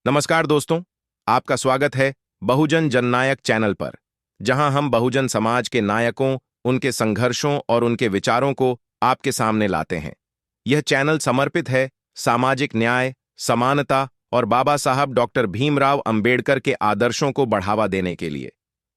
नमस्कार दोस्तों, आपका स्वागत है बहुजन जननायक चैनल पर, जहां हम बहुजन समाज के नायकों, उनके संघर्षों और उनके विचारों को आपके सामने लाते हैं। यह चैनल समर्पित है सामाजिक न्याय, समानता और बाबा साहब डॉक्टर भीमराव अंबेडकर के आदर्शों को बढ़ावा देने के लिए।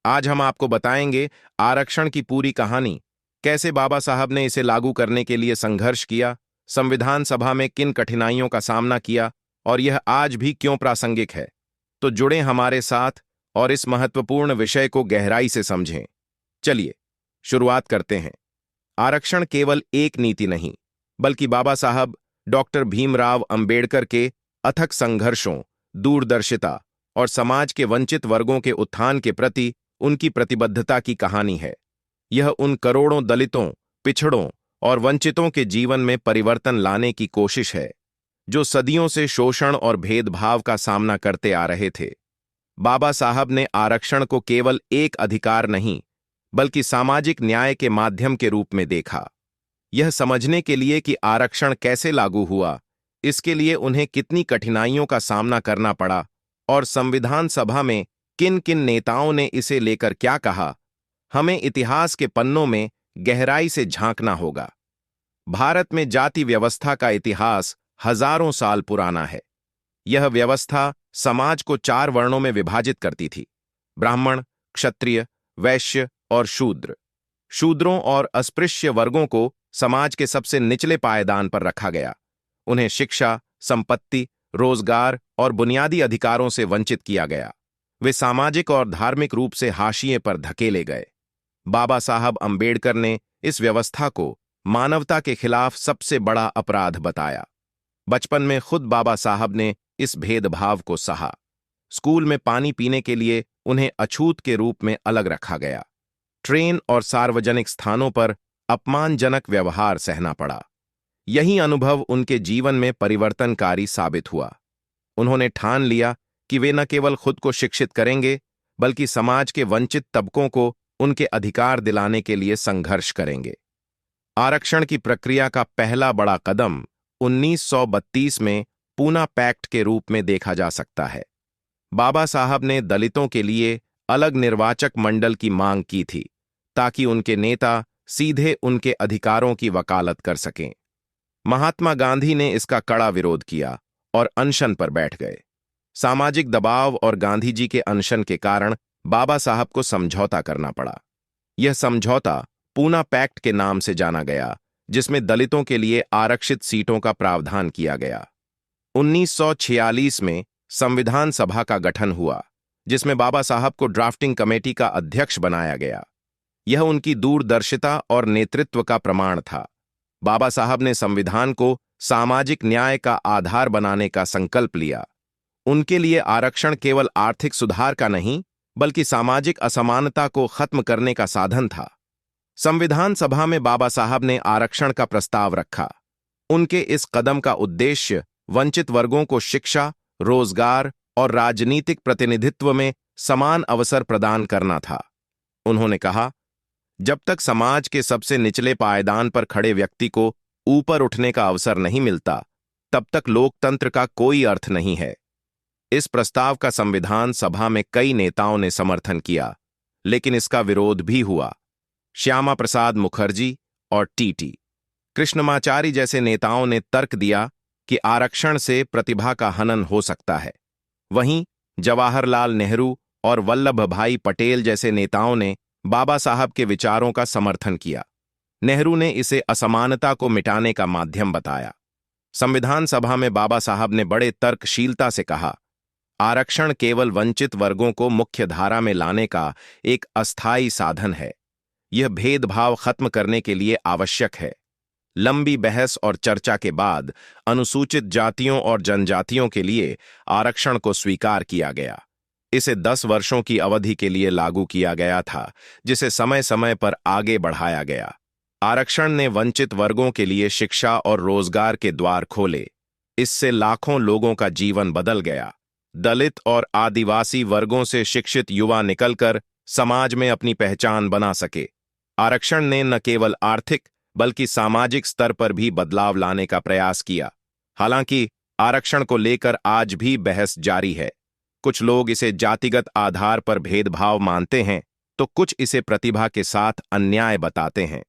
आज हम आपको बताएंगे आरक्षण की पूरी कहानी, कैसे बाबा साहब ने इसे लागू करने के लिए संघर्ष किया, संविधान सभा में किन कठिनाइयों का सामना किया और यह आज भी क्यों प्रासंगिक है। तो जुड़ें हमारे साथ और इस महत्वपूर्ण विषय को गहराई से समझें। चलिए शुरुआत करते हैं। आरक्षण केवल एक नीति नहीं, बल्कि बाबा साहब डॉक्टर भीमराव अंबेडकर के अथक संघर्षों, दूरदर्शिता और समाज के वंचित वर्गों के उत्थान के प्रति उनकी प्रतिबद्धता की कहानी है। यह उन करोड़ों दलितों, पिछड़ों और वंचितों के जीवन में परिवर्तन लाने की कोशिश है जो सदियों से शोषण और भेदभाव का सामना करते आ रहे थे। बाबा साहब ने आरक्षण को केवल एक अधिकार नहीं, बल्कि सामाजिक न्याय के माध्यम के रूप में देखा। यह समझने के लिए कि आरक्षण कैसे लागू हुआ, इसके लिए उन्हें कितनी कठिनाइयों का सामना करना पड़ा और संविधान सभा में किन किन नेताओं ने इसे लेकर क्या कहा, हमें इतिहास के पन्नों में गहराई से झांकना होगा। भारत में जाति व्यवस्था का इतिहास हजारों साल पुराना है। यह व्यवस्था समाज को 4 वर्णों में विभाजित करती थी: ब्राह्मण, क्षत्रिय, वैश्य और शूद्र। शूद्रों और अस्पृश्य वर्गों को समाज के सबसे निचले पायदान पर रखा गया। उन्हें शिक्षा, संपत्ति, रोजगार और बुनियादी अधिकारों से वंचित किया गया। वे सामाजिक और धार्मिक रूप से हाशिए पर धकेले गए। बाबा साहब अंबेडकर ने इस व्यवस्था को मानवता के खिलाफ सबसे बड़ा अपराध बताया। बचपन में खुद बाबा साहब ने इस भेदभाव को सहा। स्कूल में पानी पीने के लिए उन्हें अछूत के रूप में अलग रखा गया। ट्रेन और सार्वजनिक स्थानों पर अपमानजनक व्यवहार सहना पड़ा। यही अनुभव उनके जीवन में परिवर्तनकारी साबित हुआ। उन्होंने ठान लिया कि वे न केवल खुद को शिक्षित करेंगे, बल्कि समाज के वंचित तबकों को उनके अधिकार दिलाने के लिए संघर्ष करेंगे। आरक्षण की प्रक्रिया का पहला बड़ा कदम 1932 में पूना पैक्ट के रूप में देखा जा सकता है। बाबा साहब ने दलितों के लिए अलग निर्वाचक मंडल की मांग की थी, ताकि उनके नेता सीधे उनके अधिकारों की वकालत कर सकें। महात्मा गांधी ने इसका कड़ा विरोध किया और अनशन पर बैठ गए। सामाजिक दबाव और गांधी जी के अनशन के कारण बाबा साहब को समझौता करना पड़ा। यह समझौता पूना पैक्ट के नाम से जाना गया, जिसमें दलितों के लिए आरक्षित सीटों का प्रावधान किया गया। 1946 में संविधान सभा का गठन हुआ, जिसमें बाबा साहब को ड्राफ्टिंग कमेटी का अध्यक्ष बनाया गया। यह उनकी दूरदर्शिता और नेतृत्व का प्रमाण था। बाबा साहब ने संविधान को सामाजिक न्याय का आधार बनाने का संकल्प लिया। उनके लिए आरक्षण केवल आर्थिक सुधार का नहीं, बल्कि सामाजिक असमानता को खत्म करने का साधन था। संविधान सभा में बाबा साहब ने आरक्षण का प्रस्ताव रखा। उनके इस कदम का उद्देश्य वंचित वर्गों को शिक्षा, रोजगार और राजनीतिक प्रतिनिधित्व में समान अवसर प्रदान करना था। उन्होंने कहा, जब तक समाज के सबसे निचले पायदान पर खड़े व्यक्ति को ऊपर उठने का अवसर नहीं मिलता, तब तक लोकतंत्र का कोई अर्थ नहीं है। इस प्रस्ताव का संविधान सभा में कई नेताओं ने समर्थन किया, लेकिन इसका विरोध भी हुआ। श्यामा प्रसाद मुखर्जी और टी.टी. कृष्णमाचारी जैसे नेताओं ने तर्क दिया कि आरक्षण से प्रतिभा का हनन हो सकता है। वहीं जवाहरलाल नेहरू और वल्लभ भाई पटेल जैसे नेताओं ने बाबा साहब के विचारों का समर्थन किया। नेहरू ने इसे असमानता को मिटाने का माध्यम बताया। संविधान सभा में बाबा साहब ने बड़े तर्कशीलता से कहा, आरक्षण केवल वंचित वर्गों को मुख्य धारा में लाने का एक अस्थायी साधन है। यह भेदभाव खत्म करने के लिए आवश्यक है। लंबी बहस और चर्चा के बाद अनुसूचित जातियों और जनजातियों के लिए आरक्षण को स्वीकार किया गया। इसे 10 वर्षों की अवधि के लिए लागू किया गया था, जिसे समय समय पर आगे बढ़ाया गया। आरक्षण ने वंचित वर्गों के लिए शिक्षा और रोजगार के द्वार खोले। इससे लाखों लोगों का जीवन बदल गया। दलित और आदिवासी वर्गों से शिक्षित युवा निकलकर समाज में अपनी पहचान बना सके। आरक्षण ने न केवल आर्थिक बल्कि सामाजिक स्तर पर भी बदलाव लाने का प्रयास किया। हालांकि आरक्षण को लेकर आज भी बहस जारी है। कुछ लोग इसे जातिगत आधार पर भेदभाव मानते हैं, तो कुछ इसे प्रतिभा के साथ अन्याय बताते हैं।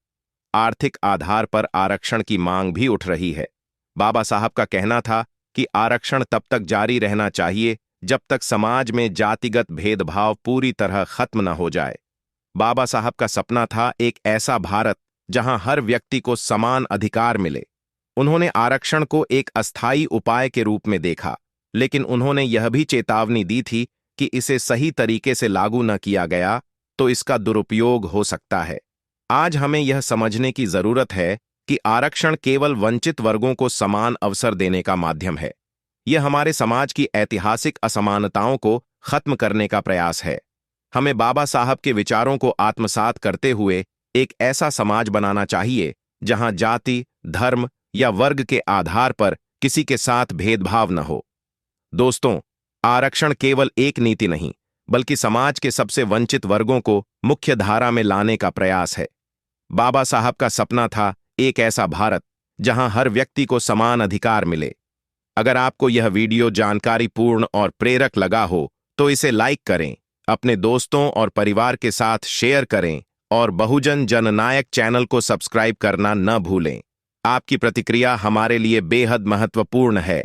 आर्थिक आधार पर आरक्षण की मांग भी उठ रही है। बाबा साहब का कहना था कि आरक्षण तब तक जारी रहना चाहिए जब तक समाज में जातिगत भेदभाव पूरी तरह खत्म न हो जाए। बाबा साहब का सपना था एक ऐसा भारत जहां हर व्यक्ति को समान अधिकार मिले। उन्होंने आरक्षण को एक अस्थायी उपाय के रूप में देखा, लेकिन उन्होंने यह भी चेतावनी दी थी कि इसे सही तरीके से लागू न किया गया तो इसका दुरुपयोग हो सकता है। आज हमें यह समझने की जरूरत है कि आरक्षण केवल वंचित वर्गों को समान अवसर देने का माध्यम है। यह हमारे समाज की ऐतिहासिक असमानताओं को खत्म करने का प्रयास है। हमें बाबा साहब के विचारों को आत्मसात करते हुए एक ऐसा समाज बनाना चाहिए जहां जाति, धर्म या वर्ग के आधार पर किसी के साथ भेदभाव न हो। दोस्तों, आरक्षण केवल एक नीति नहीं, बल्कि समाज के सबसे वंचित वर्गों को मुख्य धारा में लाने का प्रयास है। बाबा साहब का सपना था एक ऐसा भारत जहां हर व्यक्ति को समान अधिकार मिले। अगर आपको यह वीडियो जानकारीपूर्ण और प्रेरक लगा हो तो इसे लाइक करें, अपने दोस्तों और परिवार के साथ शेयर करें और बहुजन जननायक चैनल को सब्सक्राइब करना न भूलें। आपकी प्रतिक्रिया हमारे लिए बेहद महत्वपूर्ण है।